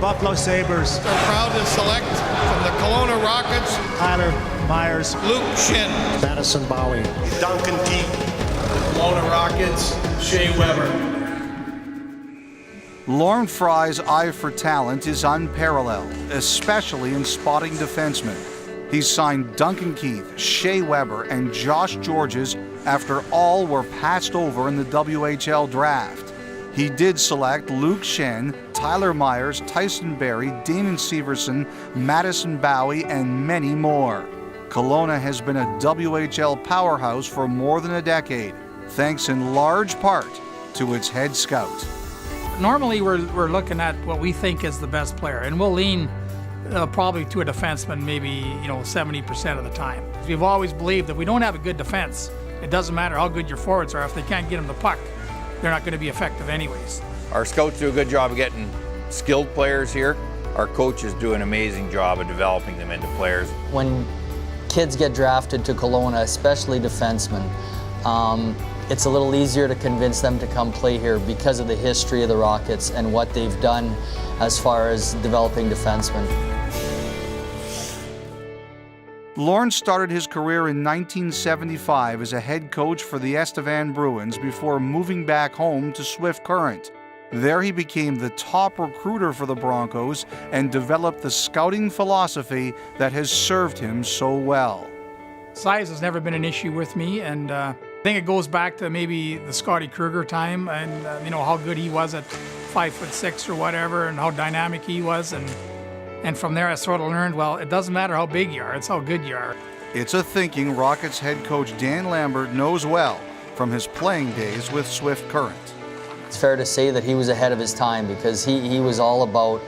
Buffalo Sabres. We're proud to select from the Kelowna Rockets, Tyler Myers. Luke Shin. Madison Bowie. Duncan Keith. Kelowna Rockets, Shea Weber. Lorne Frey's eye for talent is unparalleled, especially in spotting defensemen. He's signed Duncan Keith, Shea Weber, and Josh Georges after all were passed over in the WHL draft. He did select Luke Shen, Tyler Myers, Tyson Barrie, Damon Severson, Madison Bowie, and many more. Kelowna has been a WHL powerhouse for more than a decade, thanks in large part to its head scout. Normally we're looking at what we think is the best player, and we'll lean probably to a defenseman maybe 70% of the time. We've always believed that we don't have a good defense. It doesn't matter how good your forwards are. If they can't get them the puck, they're not going to be effective anyways. Our scouts do a good job of getting skilled players here. Our coaches do an amazing job of developing them into players. When kids get drafted to Kelowna, especially defensemen, it's a little easier to convince them to come play here because of the history of the Rockets and what they've done as far as developing defensemen. Lorne started his career in 1975 as a head coach for the Estevan Bruins before moving back home to Swift Current. There he became the top recruiter for the Broncos and developed the scouting philosophy that has served him so well. Size has never been an issue with me, and I think it goes back to maybe the Scotty Kruger time and how good he was at 5'6" or whatever, and how dynamic he was, and from there I sort of learned, well, it doesn't matter how big you are, it's how good you are. It's a thinking Rockets head coach Dan Lambert knows well from his playing days with Swift Current. It's fair to say that he was ahead of his time because he was all about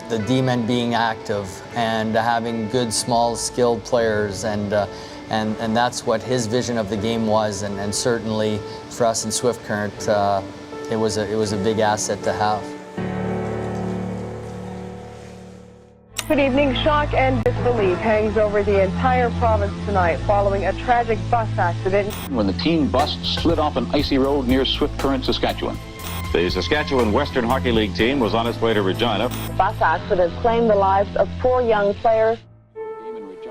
the D-men being active and having good, small, skilled players, and that's what his vision of the game was, and certainly for us in Swift Current, it was a big asset to have. Good evening. Shock and disbelief hangs over the entire province tonight following a tragic bus accident. When the team bus slid off an icy road near Swift Current, Saskatchewan. The Saskatchewan Western Hockey League team was on its way to Regina. The bus accident claimed the lives of 4 young players.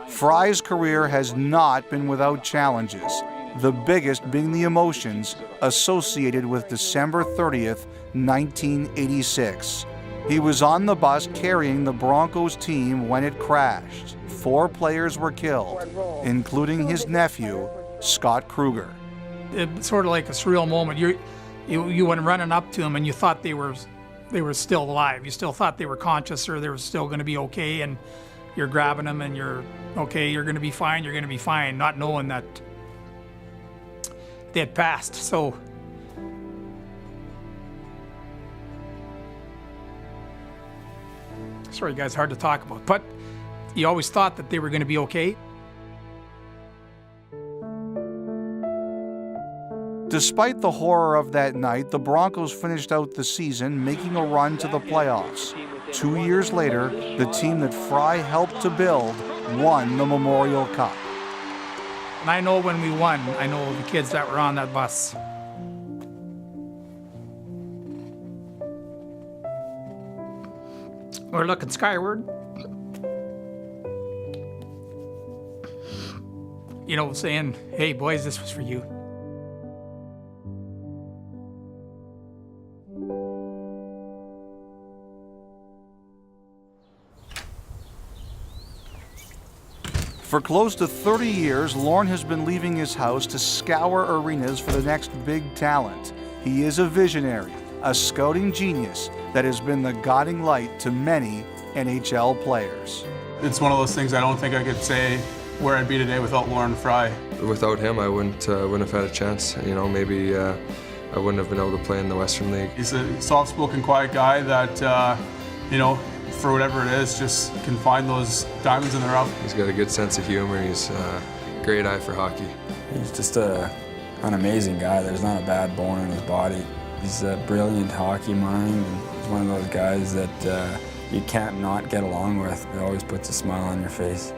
Frey's career has not been without challenges, the biggest being the emotions associated with December 30th, 1986. He was on the bus carrying the Broncos team when it crashed. 4 players were killed, including his nephew, Scott Kruger. It's sort of like a surreal moment. You went running up to them and you thought they were still alive. You still thought they were conscious or they were still going to be okay, and you're grabbing them and you're okay, you're going to be fine, not knowing that they had passed. So sorry guys, hard to talk about, but you always thought that they were going to be okay. Despite the horror of that night, the Broncos finished out the season making a run to the playoffs. 2 years later, the team that Frey helped to build won the Memorial Cup. And I know when we won, I know the kids that were on that bus. We're looking skyward. Saying, hey boys, this was for you. For close to 30 years, Lorne has been leaving his house to scour arenas for the next big talent. He is a visionary, a scouting genius that has been the guiding light to many NHL players. It's one of those things I don't think I could say where I'd be today without Lorne Frey. Without him, I wouldn't have had a chance. Maybe I wouldn't have been able to play in the Western League. He's a soft-spoken, quiet guy that, for whatever it is, just can find those diamonds in the rough. He's got a good sense of humor. He's a great eye for hockey. He's just an amazing guy. There's not a bad bone in his body. He's a brilliant hockey mind, and he's one of those guys that you can't not get along with. He always puts a smile on your face.